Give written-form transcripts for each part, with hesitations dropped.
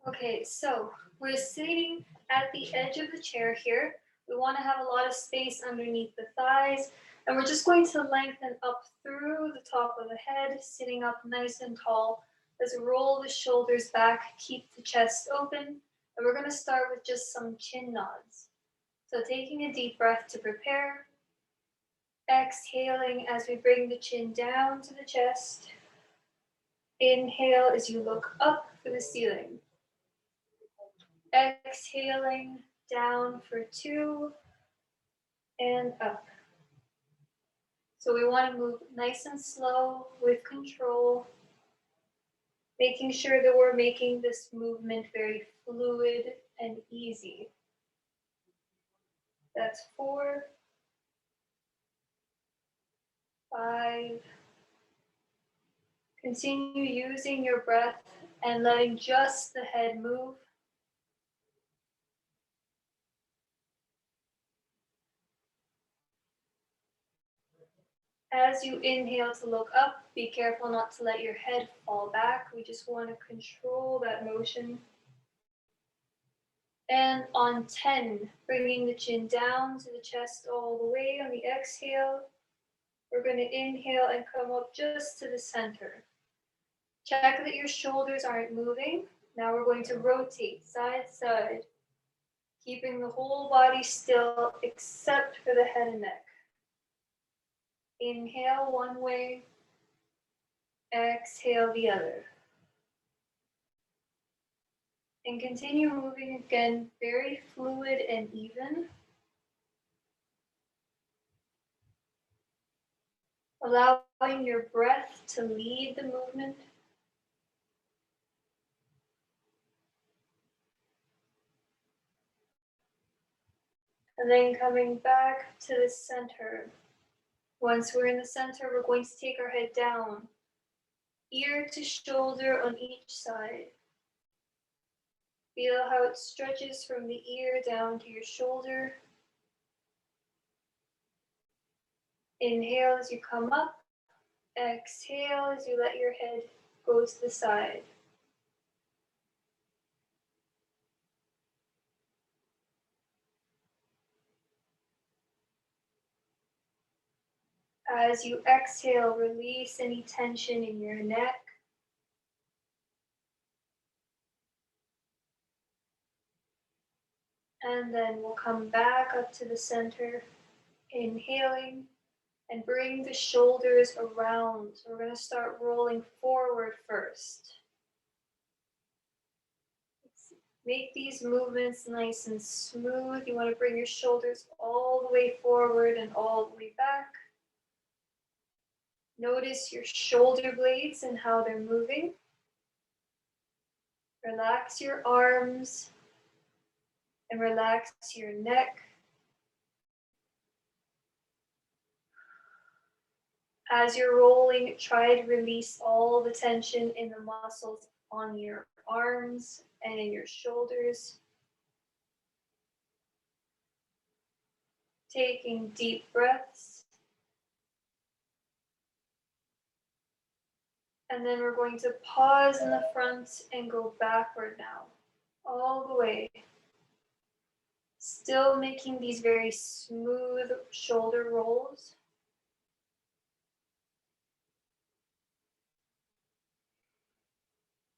Okay, so we're sitting at the edge of the chair here. We want to have a lot of space underneath the thighs, and we're just going to lengthen up through the top of the head, sitting up nice and tall. Let's roll the shoulders back, keep the chest open, and we're going to start with just some chin nods. So taking a deep breath to prepare, exhaling as we bring the chin down to the chest. Inhale as you look up for the ceiling. Exhaling down for 2 and up. So we want to move nice and slow with control, making sure that we're making this movement very fluid and easy. That's 4, 5. Continue using your breath and letting just the head move. As you inhale to look up, be careful not to let your head fall back. We just want to control that motion. And on 10, bringing the chin down to the chest all the way on the exhale, we're going to inhale and come up just to the center. Check that your shoulders aren't moving. Now we're going to rotate side to side, keeping the whole body still except for the head and neck. Inhale one way, exhale the other. And continue moving again, very fluid and even. Allowing your breath to lead the movement. And then coming back to the center. Once we're in the center, we're going to take our head down, ear to shoulder on each side. Feel how it stretches from the ear down to your shoulder. Inhale as you come up. Exhale as you let your head go to the side. As you exhale, release any tension in your neck. And then we'll come back up to the center, inhaling, and bring the shoulders around. So we're going to start rolling forward first. Make these movements nice and smooth. You want to bring your shoulders all the way forward and all the way back. Notice your shoulder blades and how they're moving. Relax your arms and relax your neck. As you're rolling, try to release all the tension in the muscles on your arms and in your shoulders. Taking deep breaths. And then we're going to pause in the front and go backward now, all the way. Still making these very smooth shoulder rolls.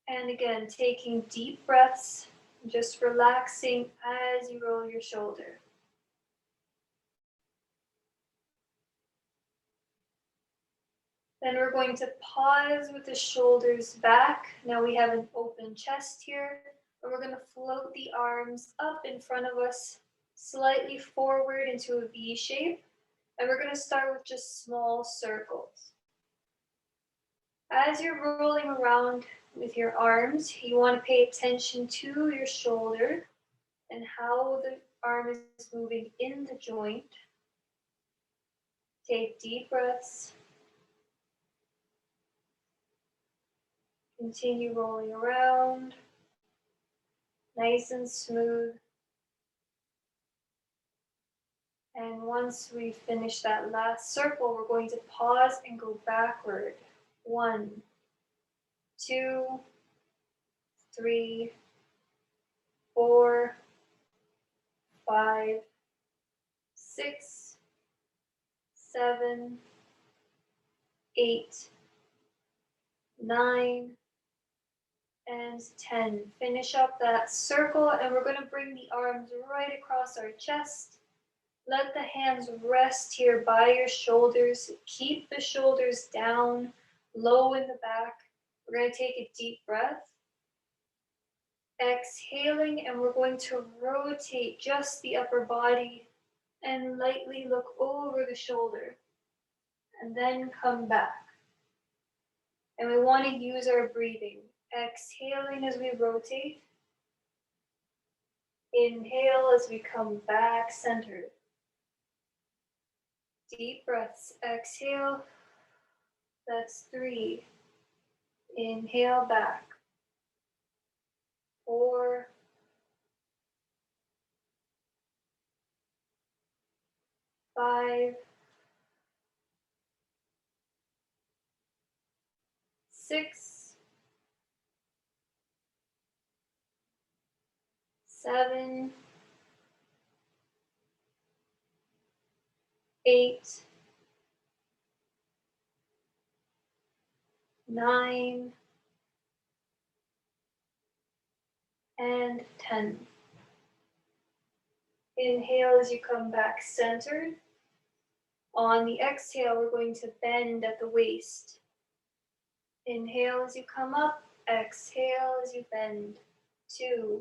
And again, taking deep breaths, just relaxing as you roll your shoulder. Then we're going to pause with the shoulders back. Now we have an open chest here, and we're going to float the arms up in front of us, slightly forward into a V shape. And we're going to start with just small circles. As you're rolling around with your arms, you want to pay attention to your shoulder and how the arm is moving in the joint. Take deep breaths. Continue rolling around, nice and smooth. And once we finish that last circle, we're going to pause and go backward. 1, 2, 3, 4, 5, 6, 7, 8, 9, and 10. Finish up that circle, and we're going to bring the arms right across our chest. Let the hands rest here by your shoulders. Keep the shoulders down, low in the back. We're going to take a deep breath. Exhaling, and we're going to rotate just the upper body and lightly look over the shoulder. And then come back. And we want to use our breathing. Exhaling as we rotate. Inhale as we come back centered. Deep breaths. Exhale. That's 3. Inhale back. 4. 5. 6. 7. 8. 9. And 10. Inhale as you come back centered. On the exhale, we're going to bend at the waist. Inhale as you come up. Exhale as you bend. 2.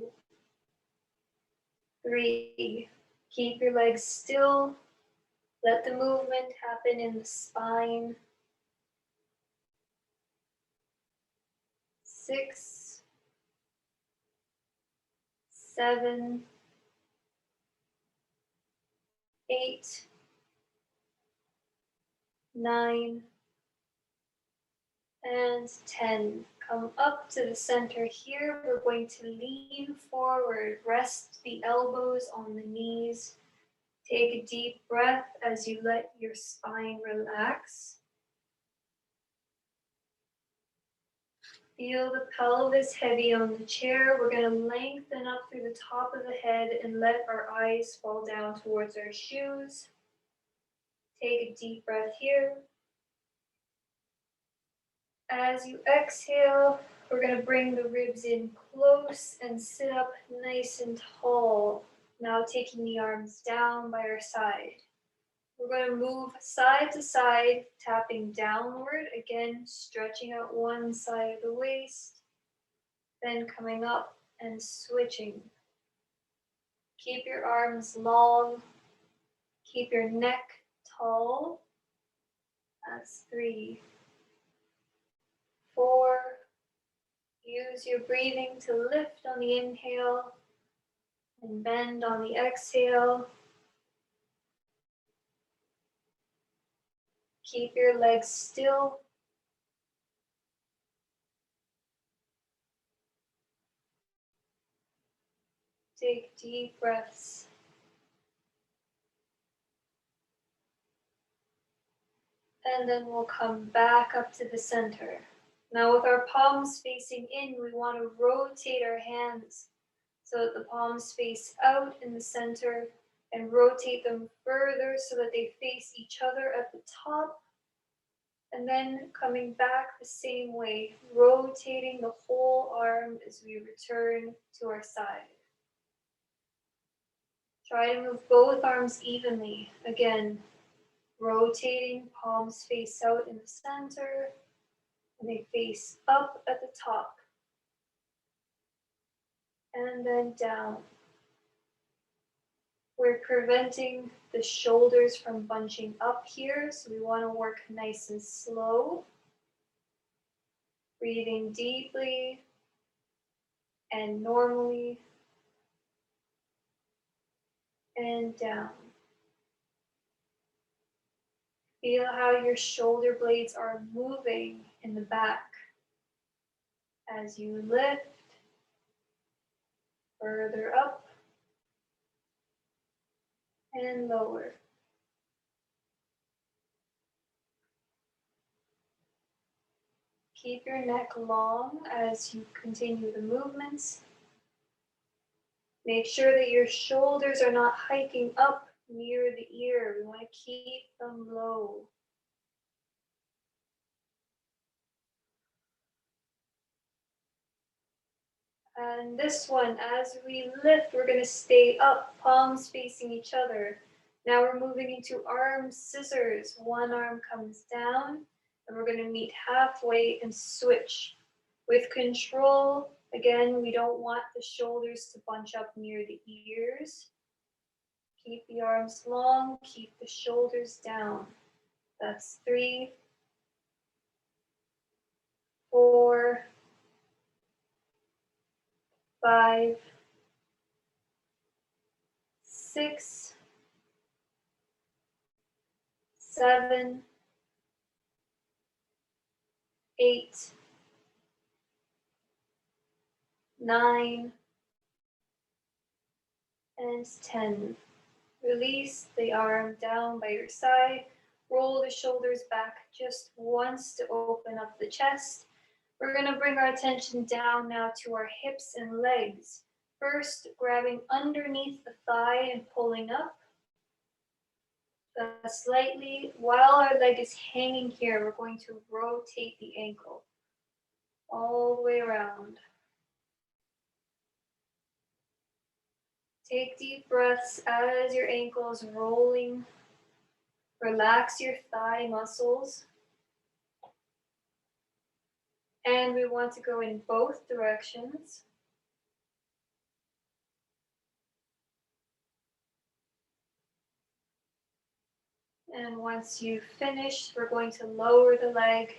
3. Keep your legs still. Let the movement happen in the spine. 6. 7. 8. 9. And 10. Come up to the center here. We're going to lean forward. Rest the elbows on the knees. Take a deep breath as you let your spine relax. Feel the pelvis heavy on the chair. We're going to lengthen up through the top of the head and let our eyes fall down towards our shoes. Take a deep breath here. As you exhale, we're going to bring the ribs in close and sit up nice and tall. Now taking the arms down by our side. We're going to move side to side, tapping downward, again stretching out one side of the waist, then coming up and switching. Keep your arms long, keep your neck tall. That's 3, 4. Use your breathing to lift on the inhale and bend on the exhale. Keep your legs still. Take deep breaths. And then we'll come back up to the center. Now with our palms facing in, we want to rotate our hands so that the palms face out in the center and rotate them further so that they face each other at the top. And then coming back the same way, rotating the whole arm as we return to our side. Try to move both arms evenly. Again, rotating, palms face out in the center, and they face up at the top. And then down. We're preventing the shoulders from bunching up here, so we want to work nice and slow. Breathing deeply and normally. And down. Feel how your shoulder blades are moving in the back as you lift further up and lower. Keep your neck long as you continue the movements. Make sure that your shoulders are not hiking up near the ear. We want to keep them low. And this one, as we lift, we're going to stay up, palms facing each other. Now we're moving into arm scissors. One arm comes down, and we're going to meet halfway and switch. With control, again, we don't want the shoulders to bunch up near the ears. Keep the arms long, keep the shoulders down. That's 3, 4, 5, 6, 7, 8, 9, and 10. Release the arm down by your side. Roll the shoulders back just once to open up the chest. We're going to bring our attention down now to our hips and legs. First, grabbing underneath the thigh and pulling up. Slightly, while our leg is hanging here, we're going to rotate the ankle all the way around. Take deep breaths as your ankle is rolling. Relax your thigh muscles. And we want to go in both directions. And once you've finished, we're going to lower the leg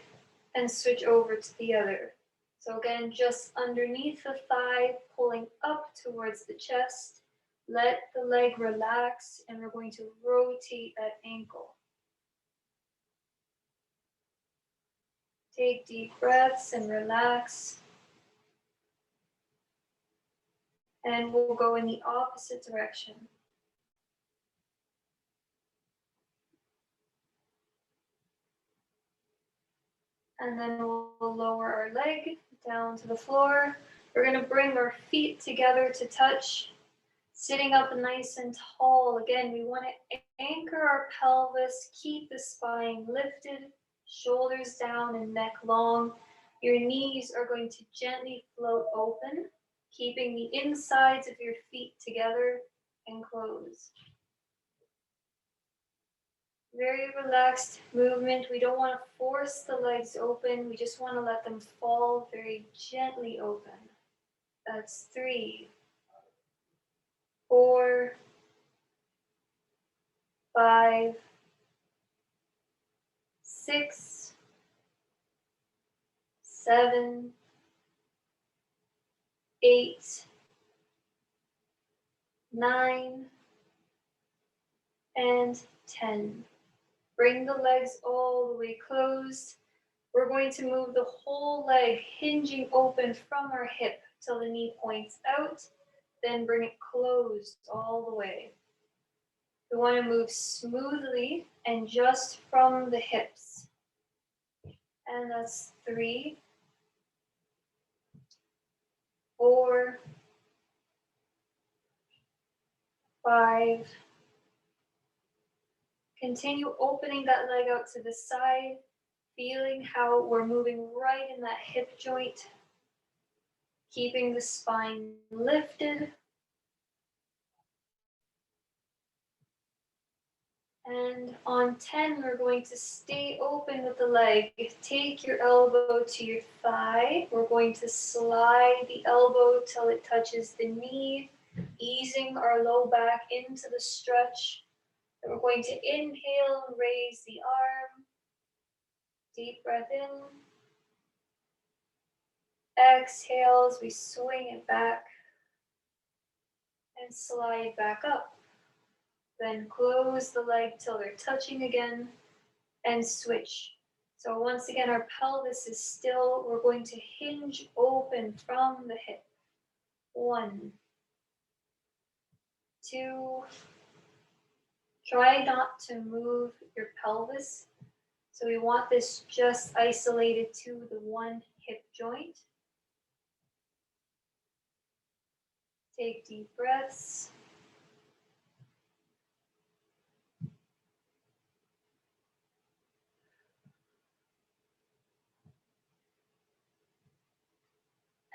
and switch over to the other. So again, just underneath the thigh, pulling up towards the chest. Let the leg relax, and we're going to rotate that ankle. Take deep breaths and relax. And we'll go in the opposite direction. And then we'll lower our leg down to the floor. We're going to bring our feet together to touch. Sitting up nice and tall. Again, we want to anchor our pelvis, keep the spine lifted, shoulders down and neck long. Your knees are going to gently float open, keeping the insides of your feet together and close. Very relaxed movement. We don't want to force the legs open. We just want to let them fall very gently open. That's 3, 4, 5, 6, 7, 8, 9, and 10. Bring the legs all the way closed. We're going to move the whole leg hinging open from our hip till the knee points out, then bring it closed all the way. We want to move smoothly and just from the hips. And that's 3, 4, 5. Continue opening that leg out to the side, feeling how we're moving right in that hip joint, keeping the spine lifted. And on 10, we're going to stay open with the leg. Take your elbow to your thigh. We're going to slide the elbow till it touches the knee, easing our low back into the stretch. And we're going to inhale and raise the arm. Deep breath in. Exhale as we swing it back and slide back up. Then close the leg till they're touching again and switch. So once again, our pelvis is still. We're going to hinge open from the hip. 1, 2. Try not to move your pelvis. So we want this just isolated to the one hip joint. Take deep breaths.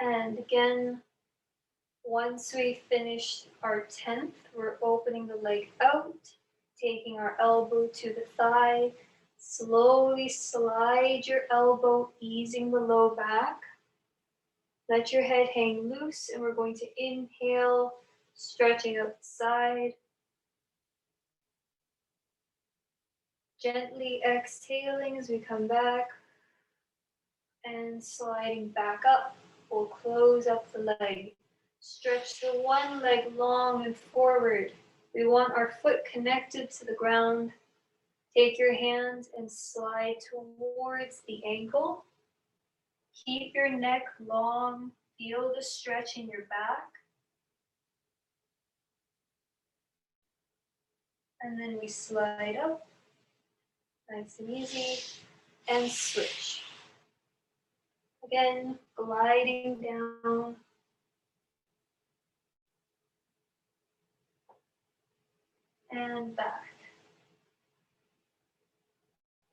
And again, once we finish our 10th, we're opening the leg out, taking our elbow to the thigh. Slowly slide your elbow, easing the low back. Let your head hang loose, and we're going to inhale, stretching out the side. Gently exhaling as we come back and sliding back up. We'll close up the leg. Stretch the one leg long and forward. We want our foot connected to the ground. Take your hands and slide towards the ankle. Keep your neck long. Feel the stretch in your back. And then we slide up. Nice and easy. And switch. Again, gliding down. And back.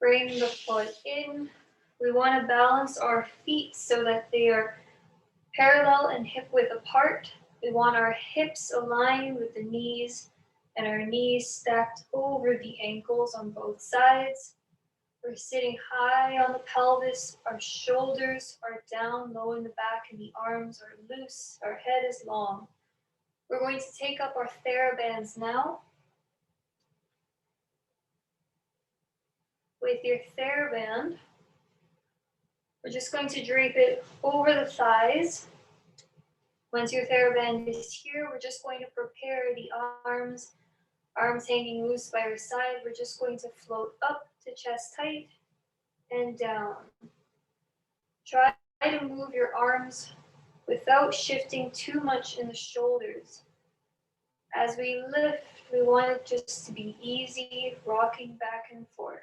Bring the foot in. We want to balance our feet so that they are parallel and hip width apart. We want our hips aligned with the knees and our knees stacked over the ankles on both sides. We're sitting high on the pelvis. Our shoulders are down low in the back and the arms are loose. Our head is long. We're going to take up our TheraBands now. With your TheraBand, we're just going to drape it over the thighs. Once your TheraBand is here, we're just going to prepare the arms hanging loose by your side. We're just going to float up to chest height and down. Try to move your arms without shifting too much in the shoulders. As we lift, we want it just to be easy, rocking back and forth.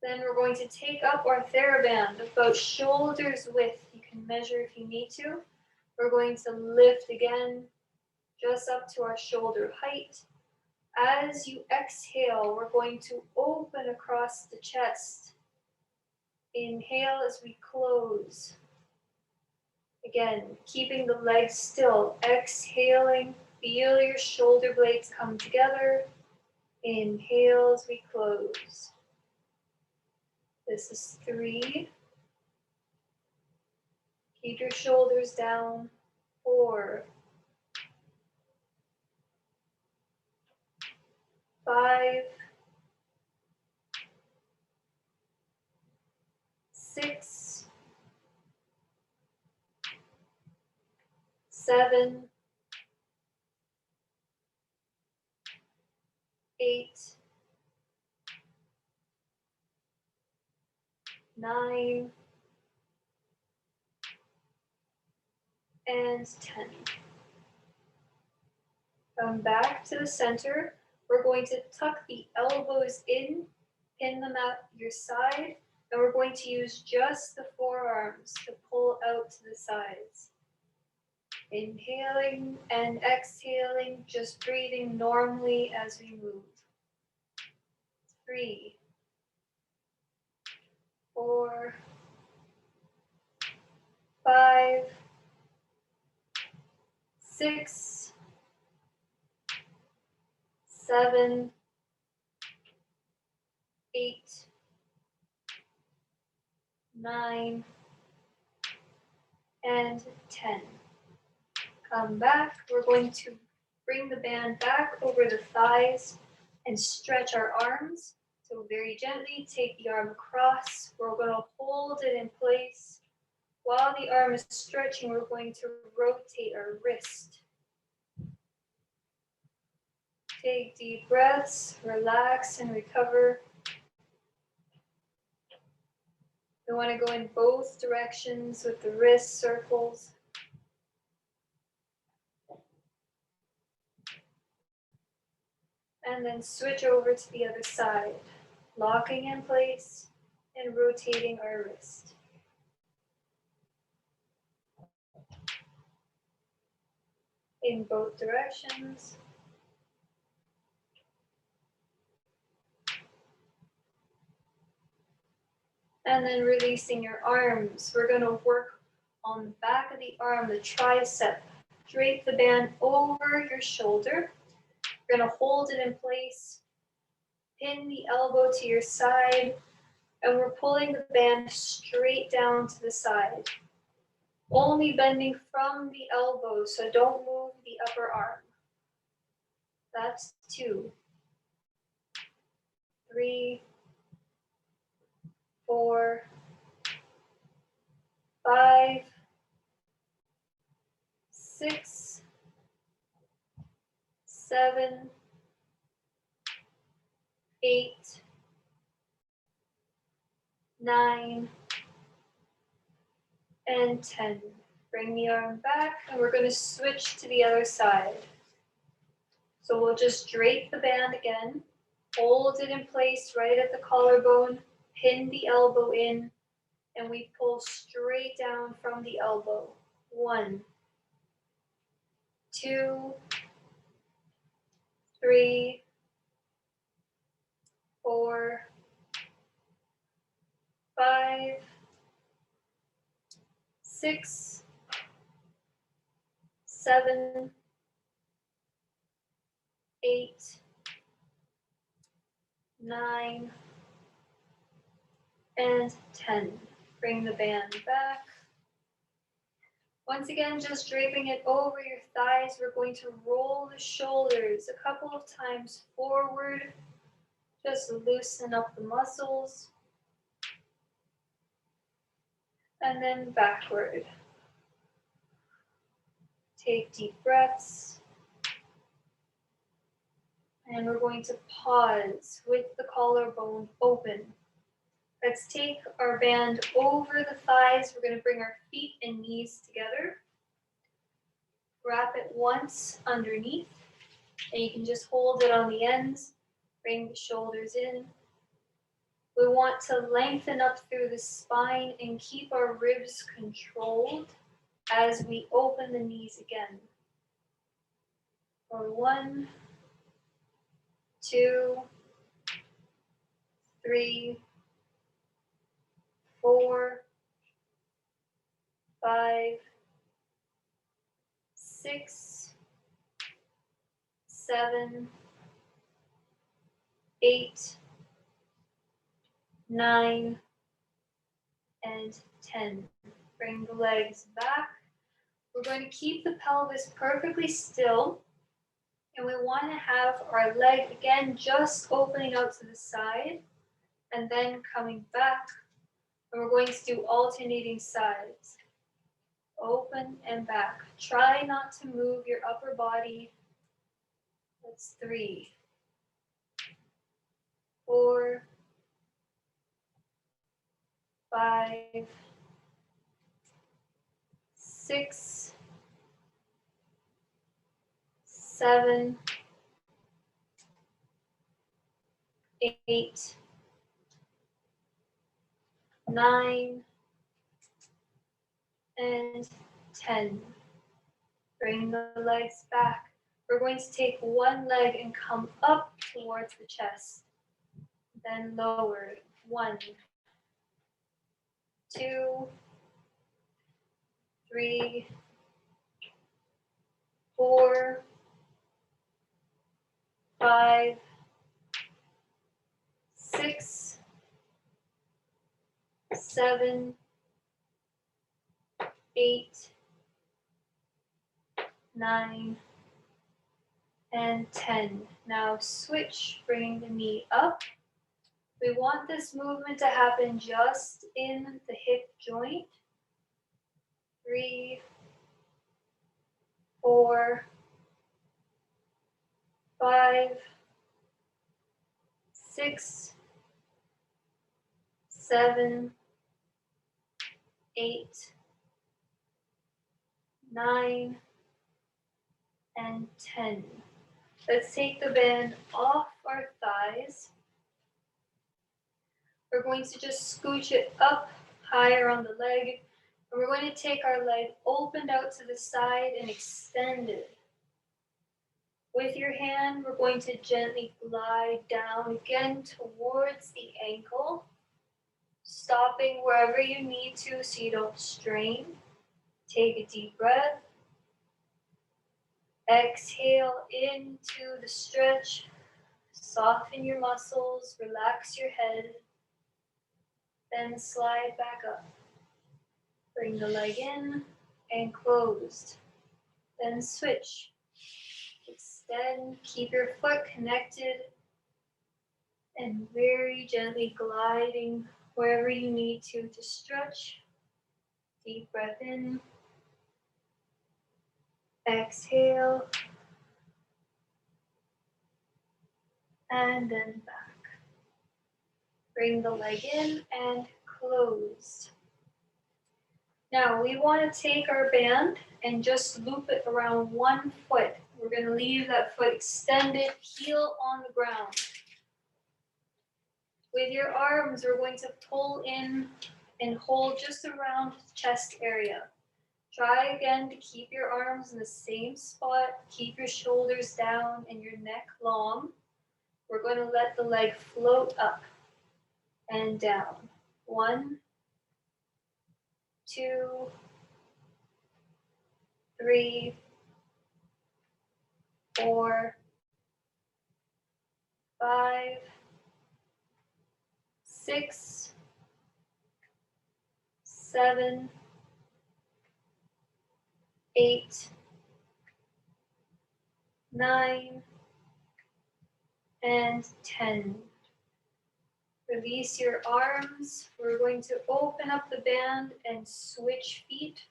Then we're going to take up our TheraBand about shoulders width. You can measure if you need to. We're going to lift again, just up to our shoulder height. As you exhale, we're going to open across the chest. Inhale as we close. Again, keeping the legs still. Exhaling, feel your shoulder blades come together. Inhale as we close. This is 3. Keep your shoulders down. 4. 5. 6. 7. 8. 9. And 10. Come back to the center. We're going to tuck the elbows in, pin them at your side, and we're going to use just the forearms to pull out to the sides. Inhaling and exhaling, just breathing normally as we move. 3, 4, 5, 6, 7, 8, 9, and 10. Come back. We're going to bring the band back over the thighs and stretch our arms. So very gently take the arm across. We're going to hold it in place. While the arm is stretching, we're going to rotate our wrist. Take deep breaths, relax and recover. We want to go in both directions with the wrist circles. And then switch over to the other side, locking in place and rotating our wrist. in both directions. And then releasing your arms. We're going to work on the back of the arm, the tricep. Drape the band over your shoulder. You're going to hold it in place. Pin the elbow to your side. And we're pulling the band straight down to the side. Only bending from the elbow, so don't move the upper arm. That's 2, 3, 4, 5, 6, 7, 8, 9, and 10. Bring the arm back, and we're going to switch to the other side. So we'll just drape the band again, hold it in place right at the collarbone, pin the elbow in, and we pull straight down from the elbow. 1, 2, 3, 4, 5, 6, 7, 8, 9, and 10. Bring the band back. Once again, just draping it over your thighs. We're going to roll the shoulders a couple of times forward. Just loosen up the muscles. And then backward. Take deep breaths. And we're going to pause with the collarbone open. Let's take our band over the thighs. We're going to bring our feet and knees together. Wrap it once underneath. And you can just hold it on the ends. Bring the shoulders in. We want to lengthen up through the spine and keep our ribs controlled as we open the knees again. For 1, 2, 3, 4, 5, 6, 7, 8, 9, and 10. Bring the legs back. We're going to keep the pelvis perfectly still. And we want to have our leg again just opening out to the side and then coming back. And we're going to do alternating sides. Open and back. Try not to move your upper body. That's 3, 4, 5, 6, 7, 8, 9, and 10. Bring the legs back. We're going to take one leg and come up towards the chest. Then lower. 1, 2, 3, 4, 5, 6, 7, 8, 9, and 10. Now switch, bringing the knee up. We want this movement to happen just in the hip joint. 3, 4, 5, 6, 7, 8, 9, and 10. Let's take the band off our thighs. We're going to just scooch it up higher on the leg. And we're going to take our leg opened out to the side and extend it. With your hand, we're going to gently glide down again towards the ankle, stopping wherever you need to so you don't strain. Take a deep breath. Exhale into the stretch. Soften your muscles, relax your head, then slide back up. Bring the leg in and closed. Then switch. Extend, keep your foot connected, and very gently gliding wherever you need to stretch. Deep breath in. Exhale. And then back. Bring the leg in and closed. Now we want to take our band and just loop it around one foot. We're going to leave that foot extended, heel on the ground. With your arms, we're going to pull in and hold just around the chest area. Try again to keep your arms in the same spot. Keep your shoulders down and your neck long. We're going to let the leg float up and down. 1, 2, 3, 4, 5, 6, 7, 8, 9, and 10. Release your arms. We're going to open up the band and switch feet.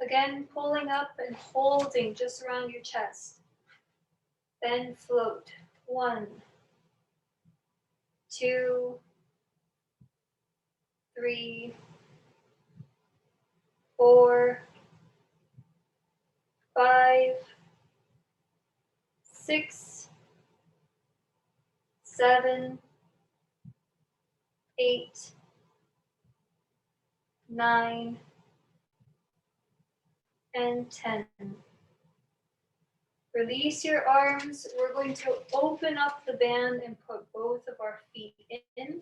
Again, pulling up and holding just around your chest. Then float. 1, 2, 3, 4, 5, 6, 7, 8, 9, and 10. Release your arms. We're going to open up the band and put both of our feet in.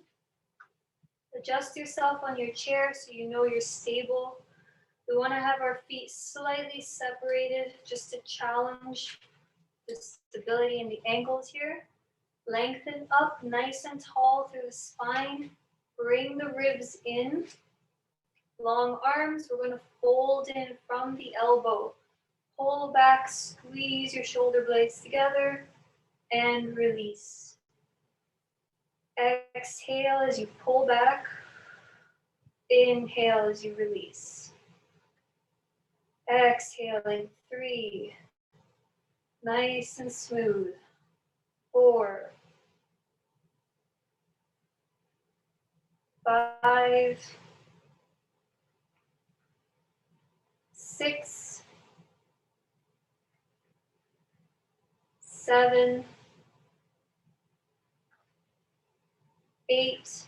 Adjust yourself on your chair so you know you're stable. We want to have our feet slightly separated just to challenge the stability in the ankles here. Lengthen up nice and tall through the spine. Bring the ribs in. Long arms, we're going to fold in from the elbow. Pull back, squeeze your shoulder blades together, and release. Exhale as you pull back. Inhale as you release. Exhaling, 3. Nice and smooth. 4. 5. 6. 7. 8.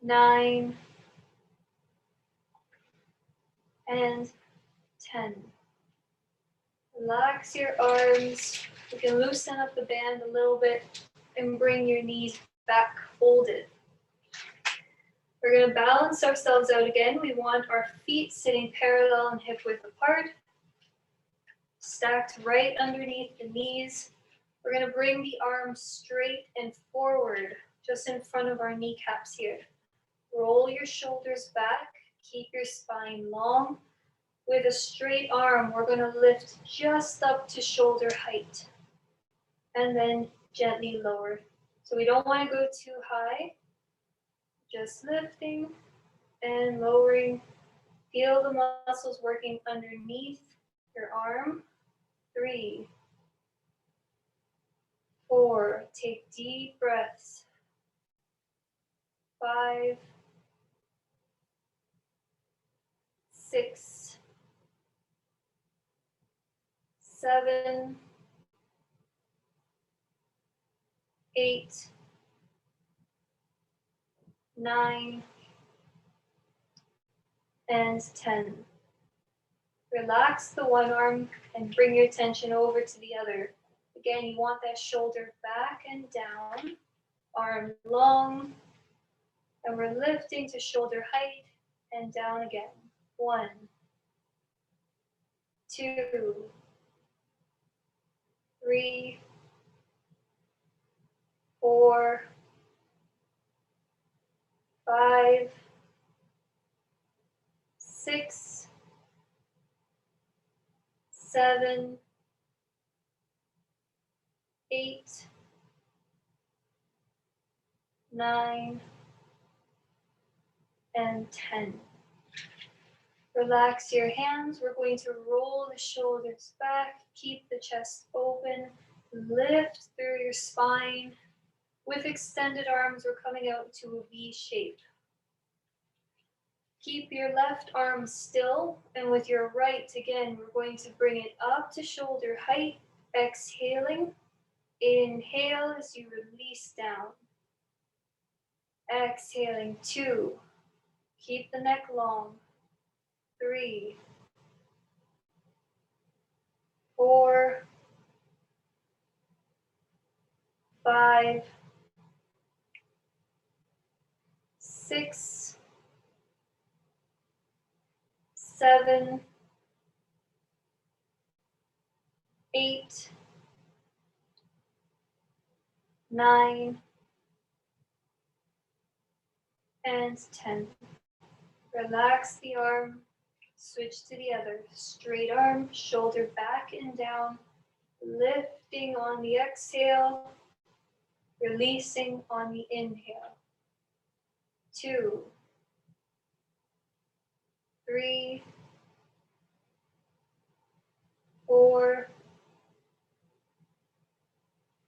9. And 10. Relax your arms. You can loosen up the band a little bit and bring your knees back folded. We're going to balance ourselves out again. We want our feet sitting parallel and hip width apart, stacked right underneath the knees. We're going to bring the arms straight and forward, just in front of our kneecaps here. Roll your shoulders back. Keep your spine long. With a straight arm, we're going to lift just up to shoulder height and then gently lower. So we don't want to go too high. Just lifting and lowering. Feel the muscles working underneath your arm. 3, 4, take deep breaths. 5, 6, 7, 8, 9, and 10. Relax the one arm and bring your attention over to the other. Again, you want that shoulder back and down, arm long, and we're lifting to shoulder height and down again. 1, 2, 3, 4, 5, 6, 7, 8, 9, and 10. Relax your hands. We're going to roll the shoulders back, keep the chest open, lift through your spine. With extended arms, we're coming out to a V shape. Keep your left arm still, and with your right, again, we're going to bring it up to shoulder height, exhaling. Inhale as you release down. Exhaling, 2. Keep the neck long. 3, 4, 5, 6, 7, 8, 9, and 10. Relax the arm, switch to the other. Straight arm, shoulder back and down, lifting on the exhale, releasing on the inhale. 2, 3, 4,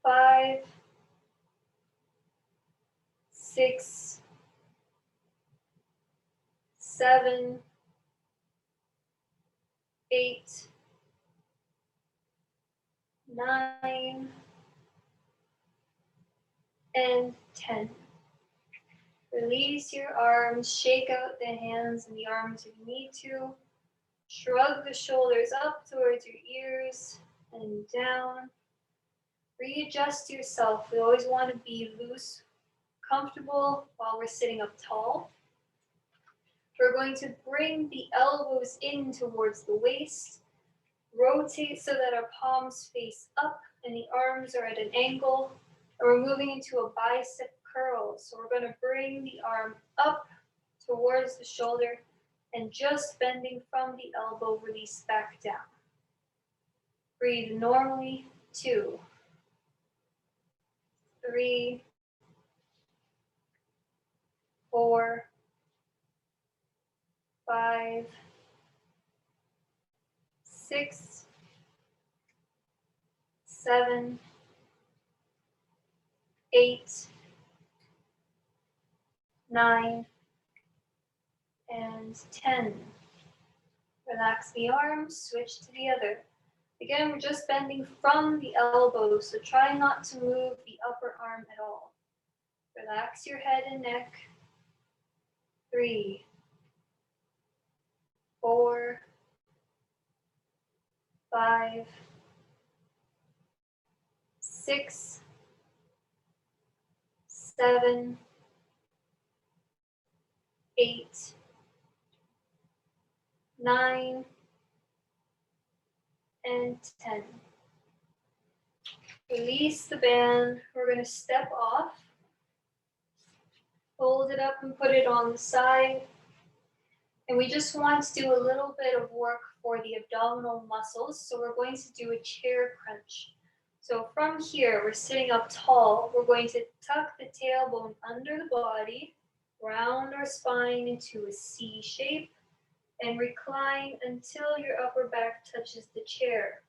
5, 6, 7, 8, 9, and 10. Release your arms, shake out the hands and the arms if you need to. Shrug the shoulders up towards your ears and down. Readjust yourself. We always want to be loose, comfortable while we're sitting up tall. We're going to bring the elbows in towards the waist. Rotate so that our palms face up and the arms are at an angle. And we're moving into a bicep curl. So we're going to bring the arm up towards the shoulder and just bending from the elbow, release back down. Breathe normally. 2, 3, 4, 5, 6, 7, 8, 9, and 10. Relax the arms, switch to the other. Again, we're just bending from the elbow, so try not to move the upper arm at all. Relax your head and neck. 3, 4, 5, 6, 7, 8, 9, and 10. Release the band. We're going to step off. Hold it up and put it on the side. And we just want to do a little bit of work for the abdominal muscles. So we're going to do a chair crunch. So from here, we're sitting up tall. We're going to tuck the tailbone under the body, round our spine into a C shape, and recline until your upper back touches the chair.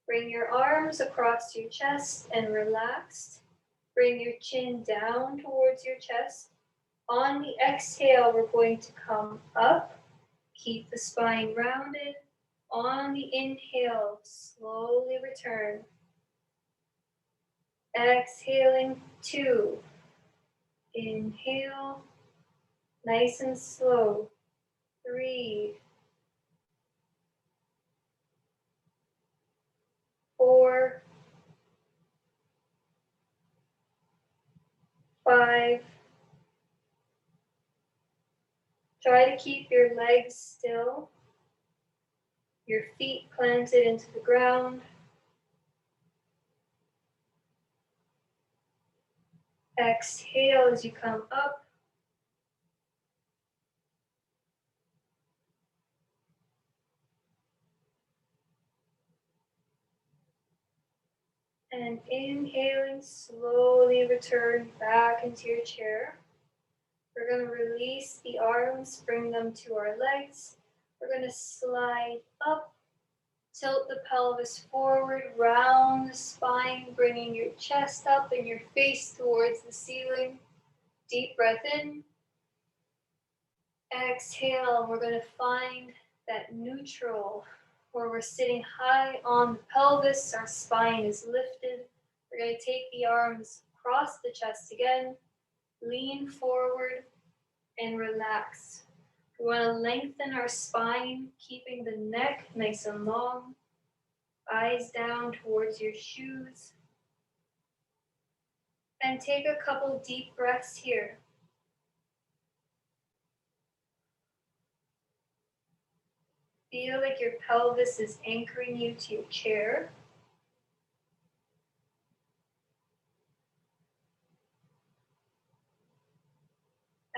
Bring your arms across your chest and relaxed. Bring your chin down towards your chest. On the exhale, we're going to come up. Keep the spine rounded. On the inhale, slowly return. Exhaling, 2. Inhale, nice and slow. 3, 4, 5. Try to keep your legs still, your feet planted into the ground. Exhale as you come up. And inhaling, slowly return back into your chair. We're going to release the arms, bring them to our legs. We're going to slide up, tilt the pelvis forward, round the spine, bringing your chest up and your face towards the ceiling. Deep breath in. Exhale, and we're going to find that neutral where we're sitting high on the pelvis, our spine is lifted. We're going to take the arms across the chest again, lean forward and relax. We want to lengthen our spine, keeping the neck nice and long, eyes down towards your shoes. And take a couple deep breaths here. Feel like your pelvis is anchoring you to your chair.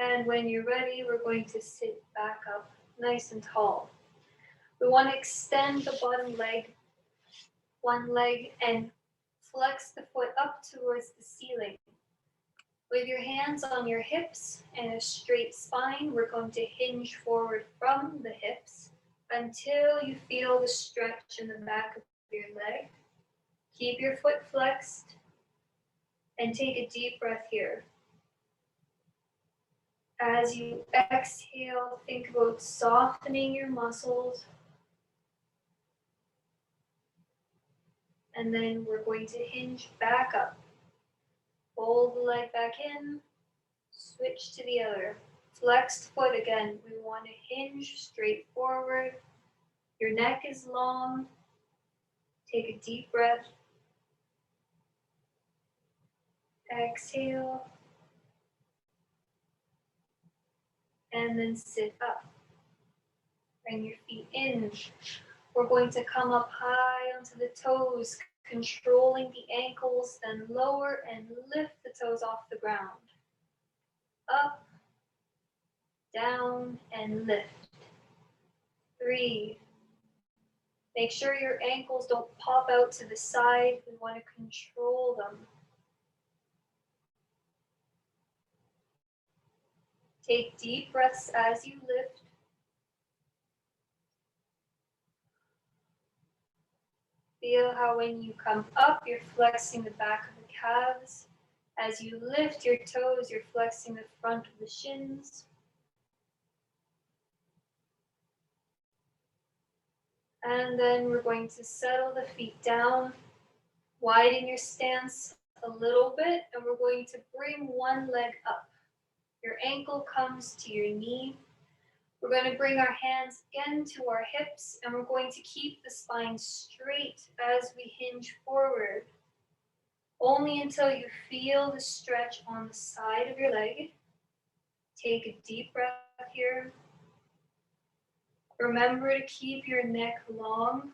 And when you're ready, we're going to sit back up nice and tall. We want to extend the bottom leg, one leg, and flex the foot up towards the ceiling. With your hands on your hips and a straight spine, we're going to hinge forward from the hips until you feel the stretch in the back of your leg. Keep your foot flexed and take a deep breath here. As you exhale, think about softening your muscles. And then we're going to hinge back up. Fold the leg back in, switch to the other. Flexed foot again. We want to hinge straight forward. Your neck is long. Take a deep breath. Exhale. And then sit up. Bring your feet in. We're going to come up high onto the toes, controlling the ankles, then lower and lift the toes off the ground. Up, down, and lift. 3. Make sure your ankles don't pop out to the side. We want to control them. Take deep breaths as you lift. Feel how when you come up, you're flexing the back of the calves. As you lift your toes, you're flexing the front of the shins. And then we're going to settle the feet down, widen your stance a little bit, and we're going to bring one leg up. Your ankle comes to your knee. We're going to bring our hands again to our hips, and we're going to keep the spine straight as we hinge forward. Only until you feel the stretch on the side of your leg. Take a deep breath here. Remember to keep your neck long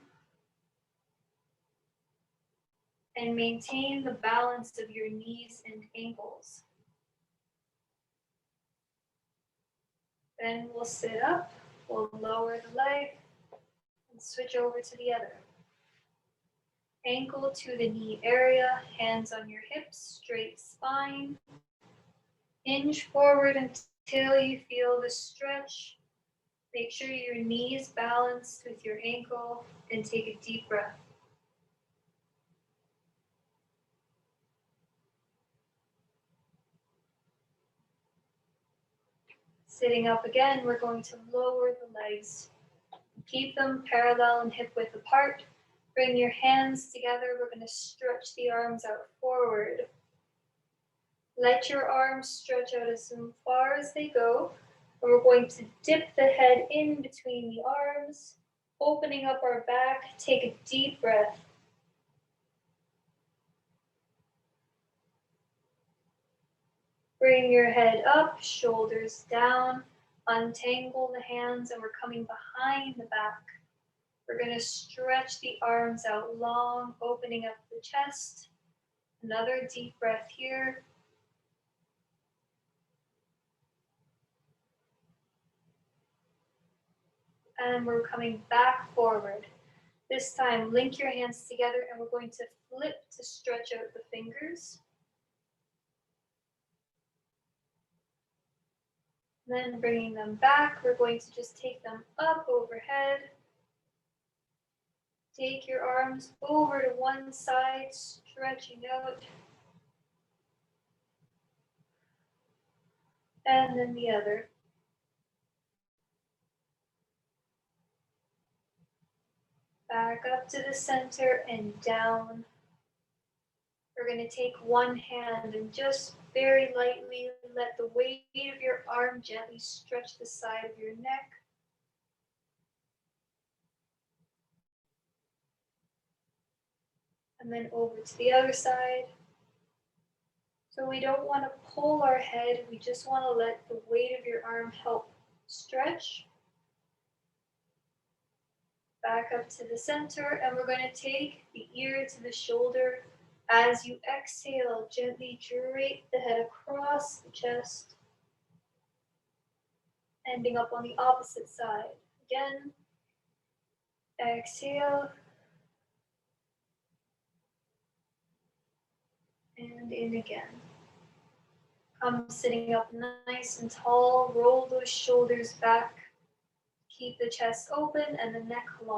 and maintain the balance of your knees and ankles. Then we'll sit up, we'll lower the leg and switch over to the other. Ankle to the knee area, hands on your hips, straight spine. Hinge forward until you feel the stretch. Make sure your knee is balanced with your ankle and take a deep breath. Sitting up again, we're going to lower the legs. Keep them parallel and hip width apart. Bring your hands together. We're going to stretch the arms out forward. Let your arms stretch out as far as they go. And we're going to dip the head in between the arms, opening up our back. Take a deep breath. Bring your head up, shoulders down, untangle the hands, and we're coming behind the back. We're going to stretch the arms out long, opening up the chest. Another deep breath here. And we're coming back forward. This time, link your hands together and we're going to flip to stretch out the fingers. Then bringing them back, we're going to just take them up overhead. Take your arms over to one side, stretching out. And then the other. Back up to the center and down. We're going to take one hand and just very lightly let the weight of your arm gently stretch the side of your neck. And then over to the other side. So we don't want to pull our head, we just want to let the weight of your arm help stretch. Back up to the center, and we're going to take the ear to the shoulder. As you exhale, gently drape the head across the chest, ending up on the opposite side. Again, exhale, and in again. Come sitting up nice and tall, roll those shoulders back, keep the chest open and the neck long.